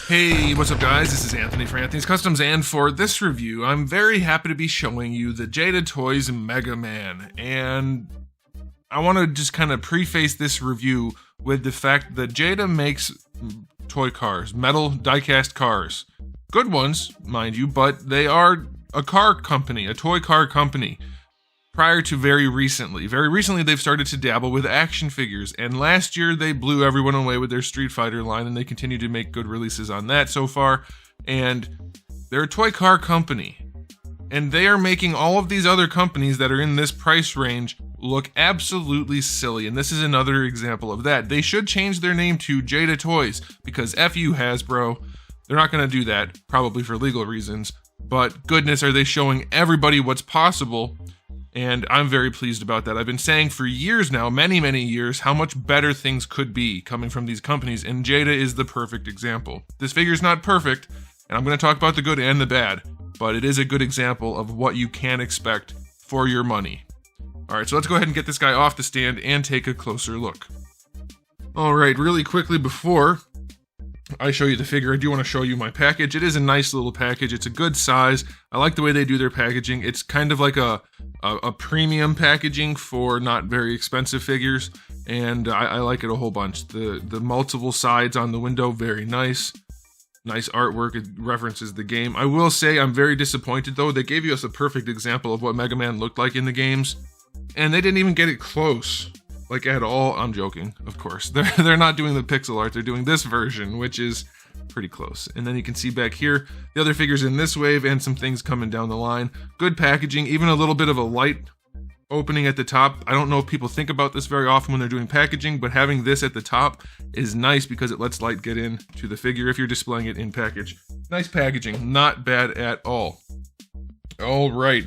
Hey, what's up guys? This is Anthony for Anthony's Customs, and for this review, I'm very happy to be showing you the Jada Toys Mega Man. And I want to just kind of preface this review with the fact that Jada makes toy cars, metal die-cast cars. Good ones, mind you, but they are a car company, a toy car company. Prior to very recently they've started to dabble with action figures, and last year they blew everyone away with their Street Fighter line, and they continue to make good releases on that so far. And they're a toy car company, and they are making all of these other companies that are in this price range look absolutely silly, and this is another example of that. They should change their name to Jada Toys, because F you Hasbro. They're not going to do that, probably for legal reasons, but goodness, are they showing everybody what's possible. And I'm very pleased about that. I've been saying for years now, many years, how much better things could be coming from these companies, and Jada is the perfect example. This figure's not perfect, and I'm going to talk about the good and the bad, but it is a good example of what you can expect for your money. Alright, so let's go ahead and get this guy off the stand and take a closer look. Alright, really quickly before I show you the figure, I do want to show you my package. It is a nice little package. It's a good size. I like the way they do their packaging. It's kind of like a premium packaging for not very expensive figures, and I like it a whole bunch. The multiple sides on the window, very nice. Nice artwork. It references the game. I will say I'm very disappointed though. They gave us a perfect example of what Mega Man looked like in the games, and they didn't even get it close. Like at all. I'm joking, of course. They're not doing the pixel art, they're doing this version, which is pretty close. And then you can see back here, the other figures in this wave and some things coming down the line. Good packaging, even a little bit of a light opening at the top. I don't know if people think about this very often when they're doing packaging, but having this at the top is nice because it lets light get in to the figure if you're displaying it in package. Nice packaging, not bad at all. All right.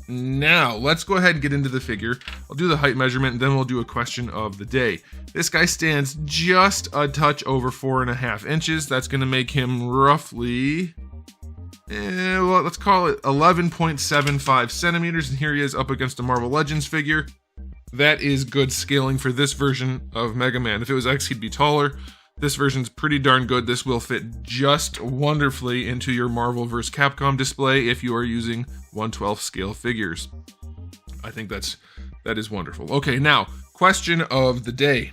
Now, let's go ahead and get into the figure. I'll do the height measurement, and then we'll do a question of the day. This guy stands just a touch over 4.5 inches. That's going to make him roughly, well, let's call it 11.75 centimeters. And here he is up against a Marvel Legends figure. That is good scaling for this version of Mega Man. If it was X, he'd be taller. This version's pretty darn good. This will fit just wonderfully into your Marvel vs. Capcom display if you are using 1/12 scale figures. I think that is wonderful. Okay, now, question of the day.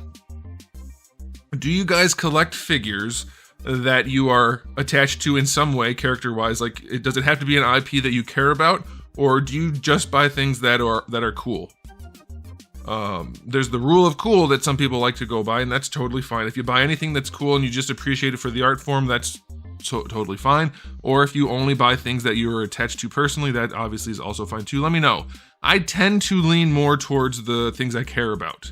Do you guys collect figures that you are attached to in some way, character-wise? Like, does it have to be an IP that you care about, or do you just buy things that are cool? There's the rule of cool that some people like to go by, and that's totally fine. If you buy anything that's cool and you just appreciate it for the art form, that's totally fine. Or if you only buy things that you're attached to personally, that obviously is also fine too. Let me know. I tend to lean more towards the things I care about.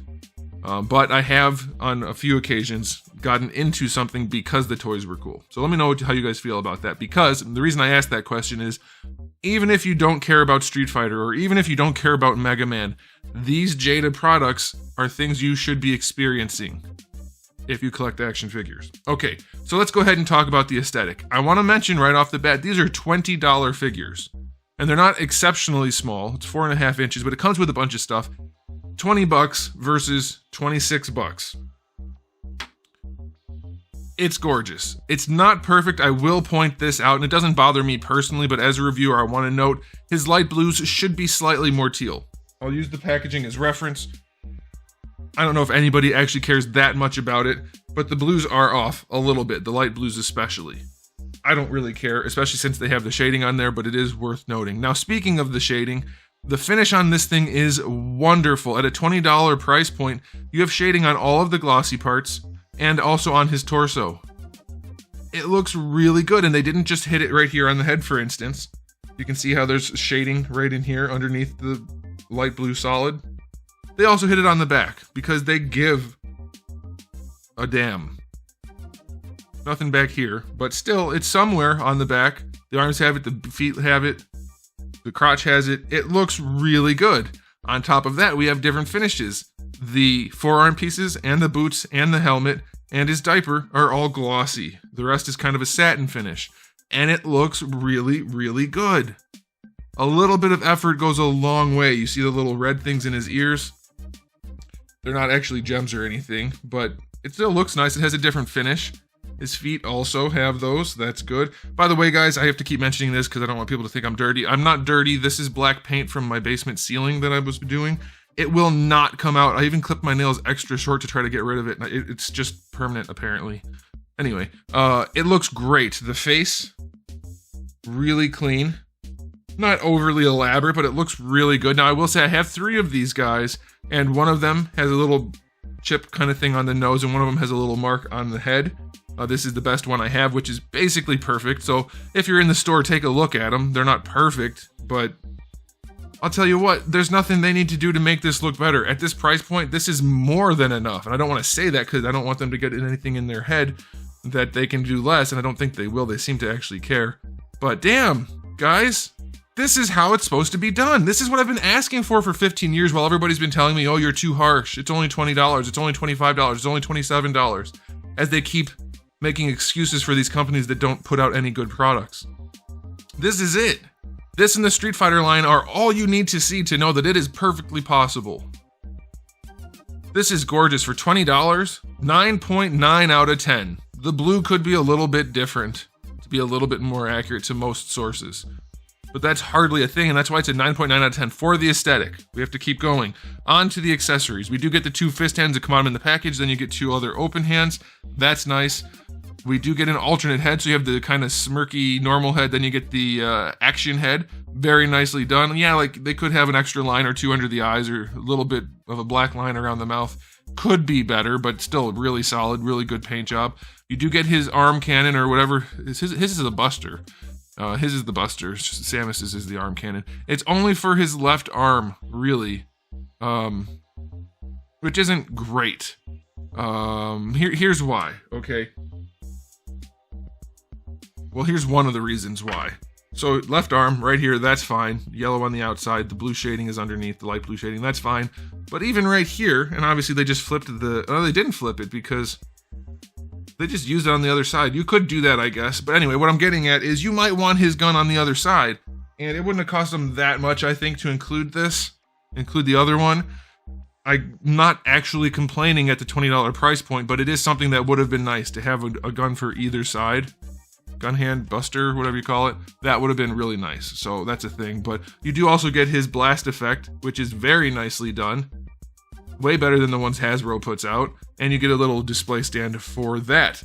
But I have, on a few occasions, gotten into something because the toys were cool. So let me know how you guys feel about that, because the reason I asked that question is, even if you don't care about Street Fighter, or even if you don't care about Mega Man, these Jada products are things you should be experiencing if you collect action figures. Okay, so let's go ahead and talk about the aesthetic. I want to mention right off the bat, these are $20 figures, and they're not exceptionally small. It's 4.5 inches, but it comes with a bunch of stuff. $20 versus $26. It's gorgeous. It's not perfect, I will point this out, and it doesn't bother me personally, but as a reviewer, I want to note his light blues should be slightly more teal. I'll use the packaging as reference. I don't know if anybody actually cares that much about it, but the blues are off a little bit, the light blues especially. I don't really care, especially since they have the shading on there, but it is worth noting. Now, speaking of the shading, the finish on this thing is wonderful. At a $20 price point, you have shading on all of the glossy parts, and also on his torso. It looks really good, and they didn't just hit it right here on the head, for instance. You can see how there's shading right in here underneath the light blue solid. They also hit it on the back, because they give a damn. Nothing back here, but still, it's somewhere on the back. The arms have it, the feet have it, the crotch has it. It looks really good. On top of that, we have different finishes. The forearm pieces and the boots and the helmet and his diaper are all glossy. The rest is kind of a satin finish, and it looks really, really good. A little bit of effort goes a long way. You see the little red things in his ears? They're not actually gems or anything, but it still looks nice. It has a different finish. His feet also have those. That's good. By the way, guys, I have to keep mentioning this because I don't want people to think I'm dirty. I'm not dirty. This is black paint from my basement ceiling that I was doing. It will not come out. I even clipped my nails extra short to try to get rid of it. It's just permanent, apparently. Anyway, it looks great. The face, really clean. Not overly elaborate, but it looks really good. Now, I will say I have 3 of these guys, and one of them has a little chip kind of thing on the nose, and one of them has a little mark on the head. This is the best one I have, which is basically perfect. So if you're in the store, take a look at them. They're not perfect, but I'll tell you what, there's nothing they need to do to make this look better. At this price point, this is more than enough. And I don't want to say that because I don't want them to get anything in their head that they can do less, and I don't think they will. They seem to actually care. But damn, guys, this is how it's supposed to be done. This is what I've been asking for 15 years while everybody's been telling me, oh, you're too harsh. It's only $20. It's only $25. It's only $27. As they keep making excuses for these companies that don't put out any good products. This is it. This and the Street Fighter line are all you need to see to know that it is perfectly possible. This is gorgeous for $20, 9.9 out of 10. The blue could be a little bit different, to be a little bit more accurate to most sources. But that's hardly a thing, and that's why it's a 9.9 out of 10 for the aesthetic. We have to keep going. On to the accessories. We do get the 2 fist hands that come out in the package, then you get 2 other open hands. That's nice. We do get an alternate head, so you have the kind of smirky normal head, then you get the action head. Very nicely done. Yeah, like they could have an extra line or 2 under the eyes or a little bit of a black line around the mouth. Could be better, but still really solid, really good paint job. You do get his arm cannon or whatever. His is a buster. His is the buster. Samus's is the arm cannon. It's only for his left arm, really, which isn't great. Here's why, okay? Well, here's one of the reasons why. So left arm, right here, that's fine. Yellow on the outside, the blue shading is underneath, the light blue shading, that's fine. But even right here, and obviously they just flipped they didn't flip it because they just used it on the other side. You could do that, I guess. But anyway, what I'm getting at is you might want his gun on the other side. And it wouldn't have cost them that much, I think, to include the other one. I'm not actually complaining at the $20 price point, but it is something that would have been nice to have a gun for either side. Gun hand, buster, whatever you call it. That would have been really nice. So that's a thing. But you do also get his blast effect, which is very nicely done. Way better than the ones Hasbro puts out. And you get a little display stand for that.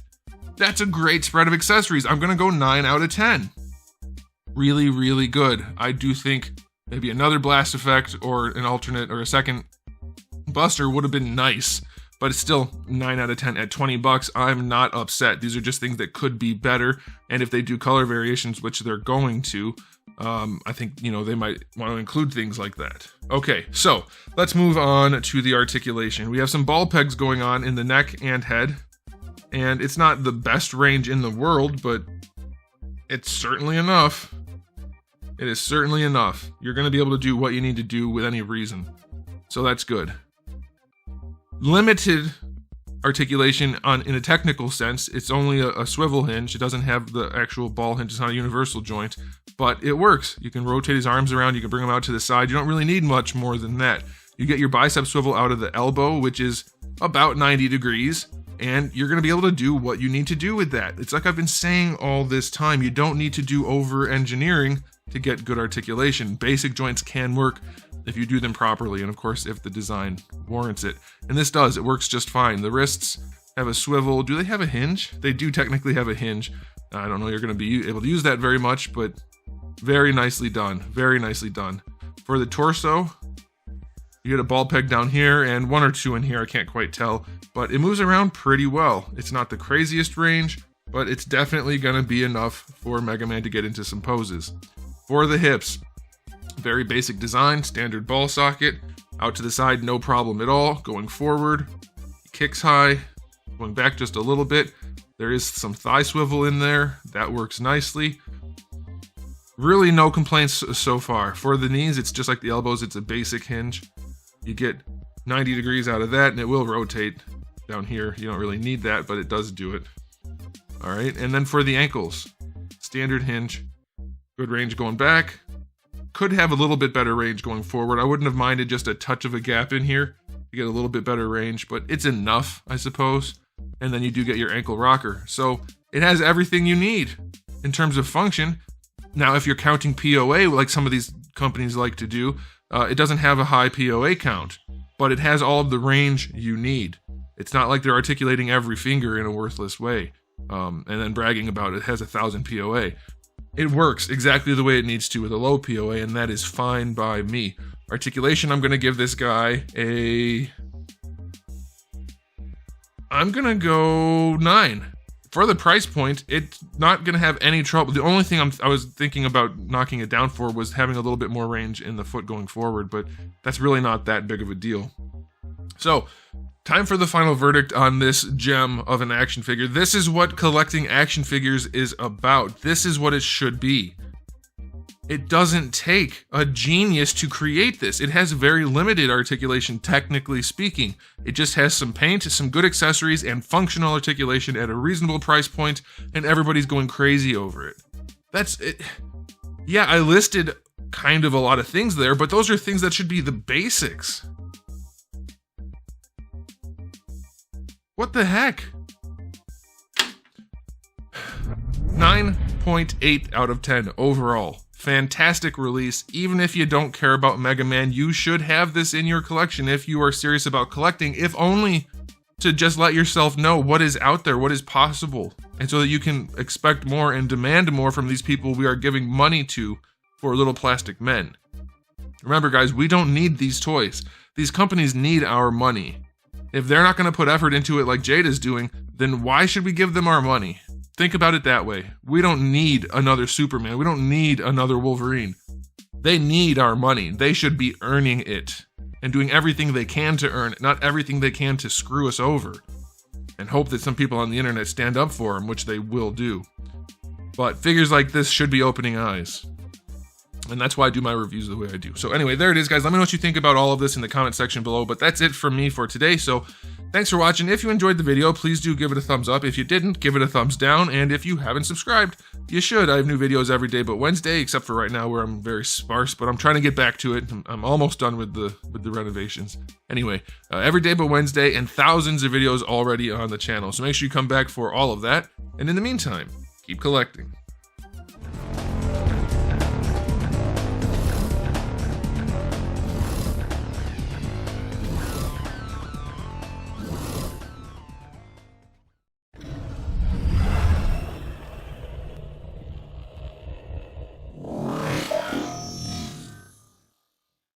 That's a great spread of accessories. I'm going to go 9 out of 10. Really, really good. I do think maybe another blast effect or an alternate or a second buster would have been nice. But it's still 9 out of 10 at $20. I'm not upset. These are just things that could be better. And if they do color variations, which they're going to, I think, they might want to include things like that. Okay, so let's move on to the articulation. We have some ball pegs going on in the neck and head. And it's not the best range in the world, but it's certainly enough. It is certainly enough. You're going to be able to do what you need to do with any reason. So that's good. Limited articulation in a technical sense. It's only a swivel hinge. It doesn't have the actual ball hinge. It's not a universal joint, but it works. You can rotate his arms around. You can bring them out to the side. You don't really need much more than that. You get your bicep swivel out of the elbow, which is about 90 degrees, and you're going to be able to do what you need to do with that. It's like I've been saying all this time. You don't need to do over engineering to get good articulation. Basic joints can work if you do them properly, and of course if the design warrants it. And this does, it works just fine. The wrists have a swivel. Do they have a hinge? They do technically have a hinge. I don't know you're going to be able to use that very much, but very nicely done. Very nicely done. For the torso, you get a ball peg down here and 1 or 2 in here, I can't quite tell, but it moves around pretty well. It's not the craziest range, but it's definitely going to be enough for Mega Man to get into some poses. For the hips, very basic design, standard ball socket, out to the side, no problem at all. Going forward, kicks high, going back just a little bit. There is some thigh swivel in there, that works nicely. Really no complaints so far. For the knees, it's just like the elbows, it's a basic hinge. You get 90 degrees out of that, and it will rotate down here. You don't really need that, but it does do it. All right, and then for the ankles, standard hinge, good range going back. Could have a little bit better range going forward. I wouldn't have minded just a touch of a gap in here to get a little bit better range, but it's enough, I suppose. and then you do get your ankle rocker. So it has everything you need in terms of function. Now, if you're counting POA, like some of these companies like to do, it doesn't have a high POA count, but it has all of the range you need. It's not like they're articulating every finger in a worthless way, and then bragging about it has 1,000 POA. It works exactly the way it needs to with a low POA, and that is fine by me. Articulation, I'm going to give this guy I'm going to go 9. For the price point, it's not going to have any trouble. The only thing I was thinking about knocking it down for was having a little bit more range in the foot going forward, but that's really not that big of a deal. So, time for the final verdict on this gem of an action figure. This is what collecting action figures is about. This is what it should be. It doesn't take a genius to create this. It has very limited articulation, technically speaking. It just has some paint, some good accessories, and functional articulation at a reasonable price point, and everybody's going crazy over it. That's it. Yeah, I listed kind of a lot of things there, but those are things that should be the basics. What the heck? 9.8 out of 10 overall. Fantastic release. Even if you don't care about Mega Man, you should have this in your collection if you are serious about collecting, if only to just let yourself know what is out there, what is possible, and so that you can expect more and demand more from these people we are giving money to for little plastic men. Remember, guys, we don't need these toys. These companies need our money. If they're not going to put effort into it like Jada's doing, then why should we give them our money? Think about it that way. We don't need another Superman. We don't need another Wolverine. They need our money. They should be earning it and doing everything they can to earn it, not everything they can to screw us over and hope that some people on the internet stand up for them, which they will do. But figures like this should be opening eyes. And that's why I do my reviews the way I do. So anyway, there it is, guys. Let me know what you think about all of this in the comment section below. But that's it from me for today. So thanks for watching. If you enjoyed the video, please do give it a thumbs up. If you didn't, give it a thumbs down. And if you haven't subscribed, you should. I have new videos every day but Wednesday, except for right now where I'm very sparse. But I'm trying to get back to it. I'm almost done with the renovations. Anyway, every day but Wednesday, and thousands of videos already on the channel. So make sure you come back for all of that. And in the meantime, keep collecting.